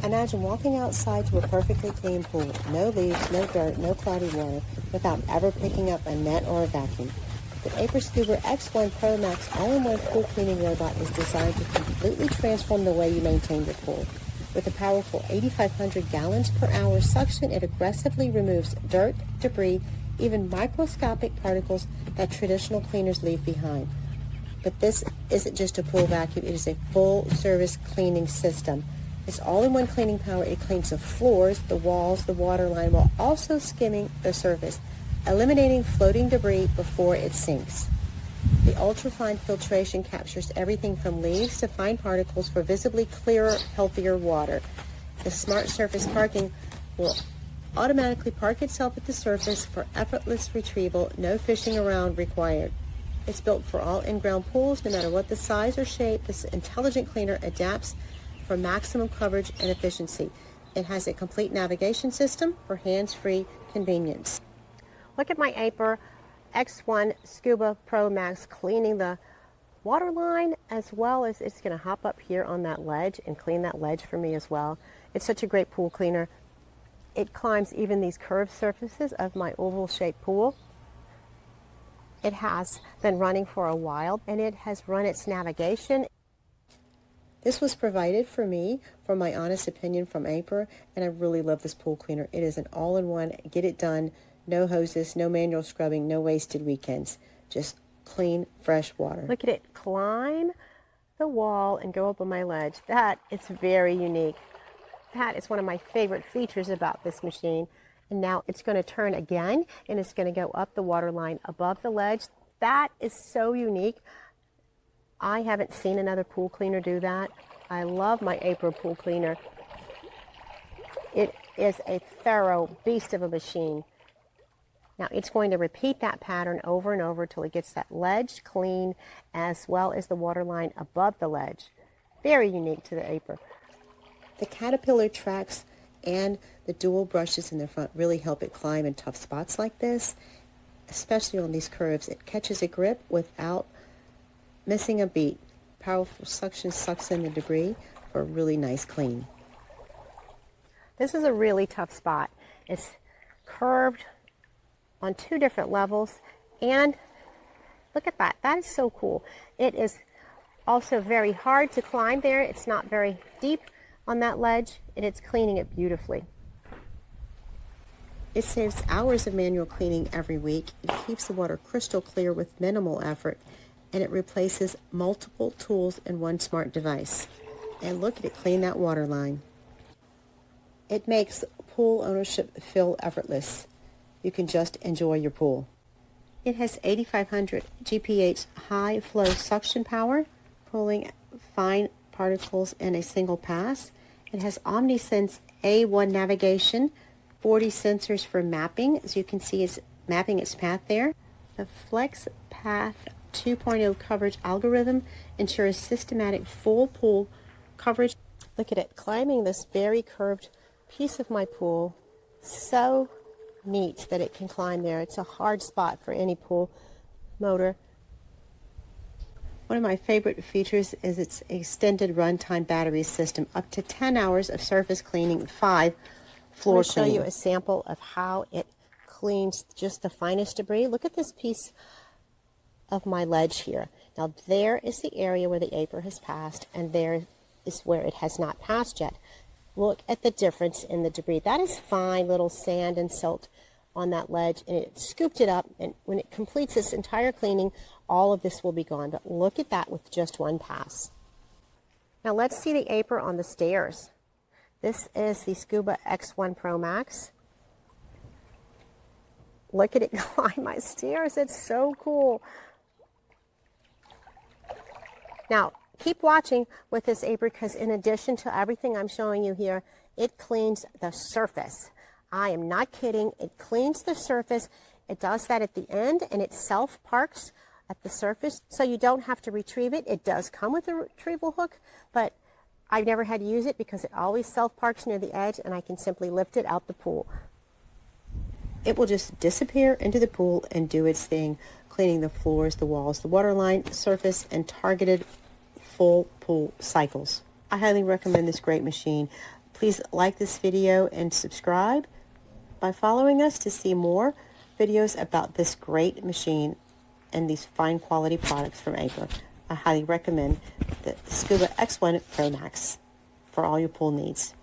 Imagine walking outside to a perfectly clean pool. No leaves, no dirt, no cloudy water, without ever picking up a net or a vacuum. The Aiper Scuba X1 Pro Max all-in-one pool cleaning robot is designed to completely transform the way you maintain your pool. With a powerful 8,500 gallons per hour suction, it aggressively removes dirt, debris, even microscopic particles that traditional cleaners leave behind. But this isn't just a pool vacuum, it is a full-service cleaning system. It's all-in-one cleaning power. It cleans the floors, the walls, the waterline, while also skimming the surface, eliminating floating debris before it sinks. The ultrafine filtration captures everything from leaves to fine particles for visibly clearer, healthier water. The smart surface parking will automatically park itself at the surface for effortless retrieval, no fishing around required. It's built for all in-ground pools, no matter what the size or shape. This intelligent cleaner adapts for maximum coverage and efficiency. It has a complete navigation system for hands-free convenience. Look at my Aiper X1 Scuba Pro Max cleaning the waterline, as well as it's going to hop up here on that ledge and clean that ledge for me as well. It's such a great pool cleaner. It climbs even these curved surfaces of my oval-shaped pool. It has been running for a while, and it has run its navigation. This was provided for me, for my honest opinion, from Aiper, and I really love this pool cleaner. It is an all-in-one, get it done, no hoses, no manual scrubbing, no wasted weekends, just clean, fresh water. Look at it climb the wall and go up on my ledge. That is very unique. That is one of my favorite features about this machine. And now it's going to turn again, and it's going to go up the water line above the ledge. That is so unique. I haven't seen another pool cleaner do that. I love my Aiper pool cleaner. It is a thorough beast of a machine. Now it's going to repeat that pattern over and over till it gets that ledge clean, as well as the water line above the ledge. Very unique to the Aiper. The caterpillar tracks and the dual brushes in the front really help it climb in tough spots like this, especially on these curves. It catches a grip without missing a beat. Powerful suction sucks in the debris for a really nice clean. This is a really tough spot. It's curved on two different levels, and look at that. That is so cool. It is also very hard to climb there. It's not very deep on that ledge, and it's cleaning it beautifully. It saves hours of manual cleaning every week. It keeps the water crystal clear with minimal effort, and it replaces multiple tools in one smart device. And look at it clean that water line. It makes pool ownership feel effortless. You can just enjoy your pool. It has 8,500 GPH high flow suction power, pulling fine particles in a single pass. It has OmniSense A1 navigation, 40 sensors for mapping. As you can see, it's mapping its path there. The FlexPath 2.0 coverage algorithm ensures systematic full pool coverage. Look at it climbing this very curved piece of my pool. So neat that it can climb there. It's a hard spot for any pool motor. One of my favorite features is its extended runtime battery system, up to 10 hours of surface cleaning, 5 floor cleaning. I'll show you a sample of how it cleans just the finest debris. Look at this piece of my ledge here. Now there is the area where the Aiper has passed, and there is where it has not passed yet. Look at the difference in the debris. That is fine little sand and silt on that ledge, and it scooped it up, and when it completes this entire cleaning, all of this will be gone. But look at that with just one pass. Now let's see the Aiper on the stairs. This is the Scuba X1 Pro Max. Look at it climb my stairs. It's so cool. Now keep watching with this Aiper, because in addition to everything I'm showing you here, it cleans the surface. I am not kidding. It cleans the surface. It does that at the end, and it self-parks at the surface, so you don't have to retrieve it. It does come with a retrieval hook, but I've never had to use it because it always self-parks near the edge, and I can simply lift it out the pool. It will just disappear into the pool and do its thing, cleaning the floors, the walls, the waterline, the surface, and targeted full pool cycles. I highly recommend this great machine. Please like this video and subscribe by following us to see more videos about this great machine and these fine quality products from Aiper. I highly recommend the Scuba X1 Pro Max for all your pool needs.